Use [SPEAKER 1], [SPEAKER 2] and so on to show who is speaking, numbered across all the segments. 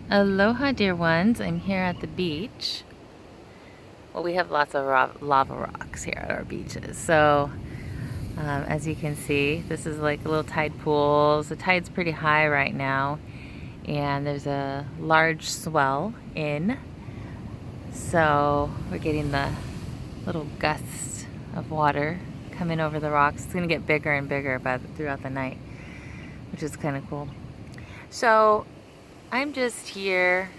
[SPEAKER 1] Aloha, dear ones. I'm here at the beach. Well, we have lots of lava rocks here at our beaches. So, as you can see, this is like little tide pools. The tide's pretty high right now, and there's a large swell in. So, we're getting the little gusts of water coming over the rocks. It's going to get bigger and bigger throughout the night, which is kind of cool. So, I'm just here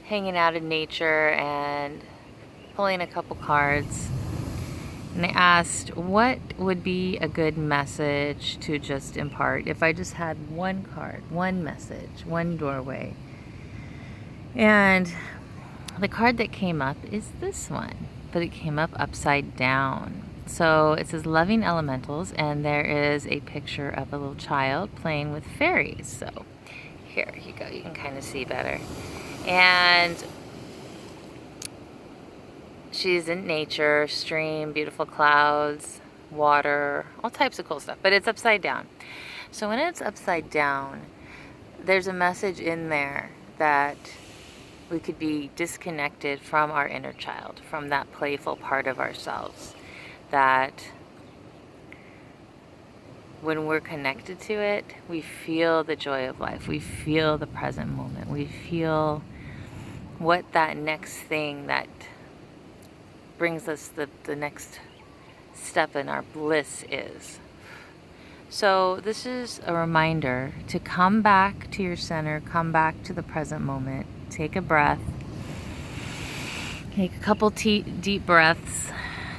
[SPEAKER 1] hanging out in nature and pulling a couple cards. And I asked what would be a good message to just impart if I just had one card, one message, one doorway. And the card that came up is this one, but it came up upside down. So it says loving elementals, and there is a picture of a little child playing with fairies. So here you go, you can kind of see better. And she's in nature, stream, beautiful clouds, water, all types of cool stuff, but it's upside down. So when it's upside down, there's a message in there that we could be disconnected from our inner child, from that playful part of ourselves, that when we're connected to it, we feel the joy of life, we feel the present moment, we feel what that next thing that brings us the next step in our bliss is. So this is a reminder to come back to your center, come back to the present moment, take a breath, take a couple deep breaths,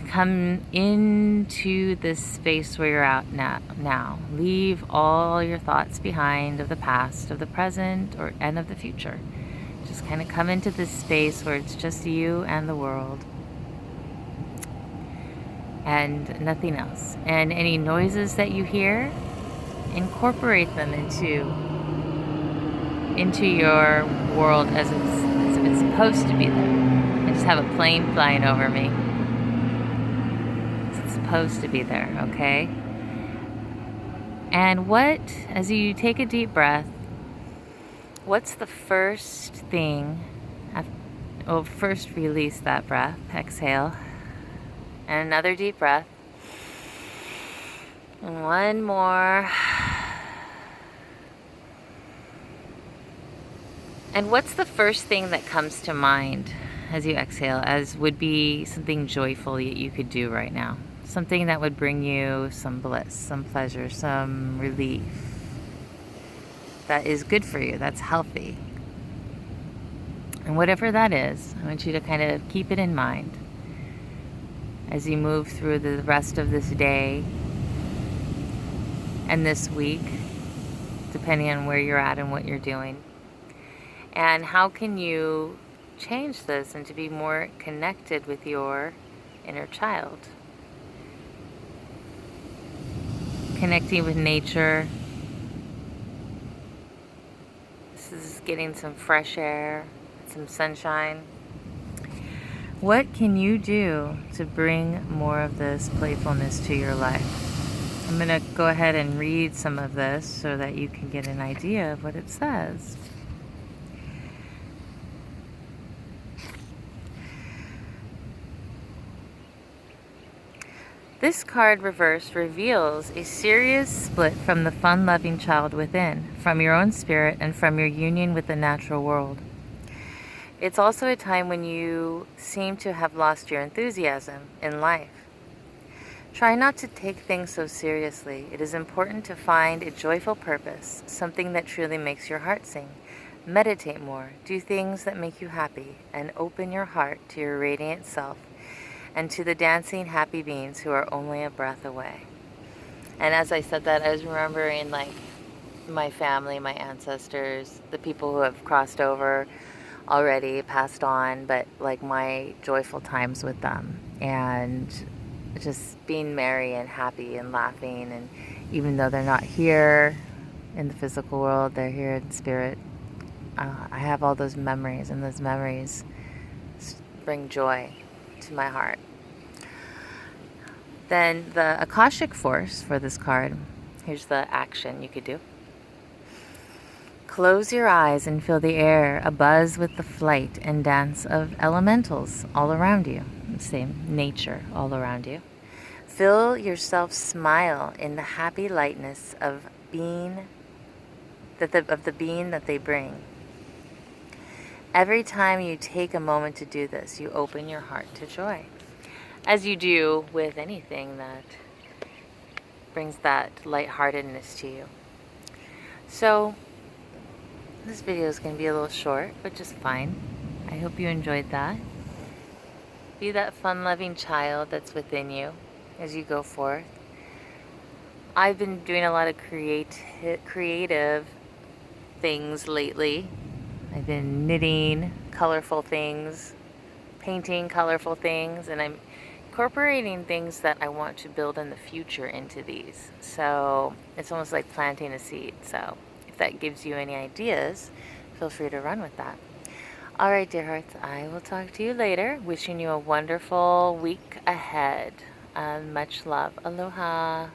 [SPEAKER 1] come into this space where you're at now. Leave all your thoughts behind of the past, of the present, and of the future. Just kind of come into this space where it's just you and the world and nothing else. And any noises that you hear, incorporate them into your world as if it's supposed to be there. I just have a plane flying over me. It's supposed to be there, okay? And as you take a deep breath, what's the first thing? First release that breath, exhale. And another deep breath. And one more. And what's the first thing that comes to mind as you exhale, as would be something joyful that you could do right now? Something that would bring you some bliss, some pleasure, some relief. That is good for you, that's healthy. And whatever that is, I want you to kind of keep it in mind as you move through the rest of this day and this week, depending on where you're at and what you're doing. And how can you change this and to be more connected with your inner child? Connecting with nature. This is getting some fresh air, some sunshine. What can you do to bring more of this playfulness to your life? I'm going to go ahead and read some of this so that you can get an idea of what it says. This card reversed reveals a serious split from the fun-loving child within, from your own spirit, and from your union with the natural world. It's also a time when you seem to have lost your enthusiasm in life. Try not to take things so seriously. It is important to find a joyful purpose, something that truly makes your heart sing. Meditate more, do things that make you happy, and open your heart to your radiant self and to the dancing happy beings who are only a breath away. And as I said that, I was remembering like my family, my ancestors, the people who have crossed over already, passed on, but like my joyful times with them, and just being merry and happy and laughing. And even though they're not here in the physical world, they're here in spirit. I have all those memories, and those memories bring joy to my heart. Then the Akashic force for this card, here's the action you could do. Close your eyes and feel the air abuzz with the flight and dance of elementals all around you. Same nature all around you. Feel yourself smile in the happy lightness of being of the being that they bring. Every time you take a moment to do this, you open your heart to joy, as you do with anything that brings that lightheartedness to you. So this video is going to be a little short, but just fine. I hope you enjoyed that. Be that fun-loving child that's within you as you go forth. I've been doing a lot of creative things lately. I've been knitting colorful things, painting colorful things, and I'm incorporating things that I want to build in the future into these. So it's almost like planting a seed. So if that gives you any ideas, feel free to run with that. All right, dear hearts, I will talk to you later. Wishing you a wonderful week ahead. Much love. Aloha.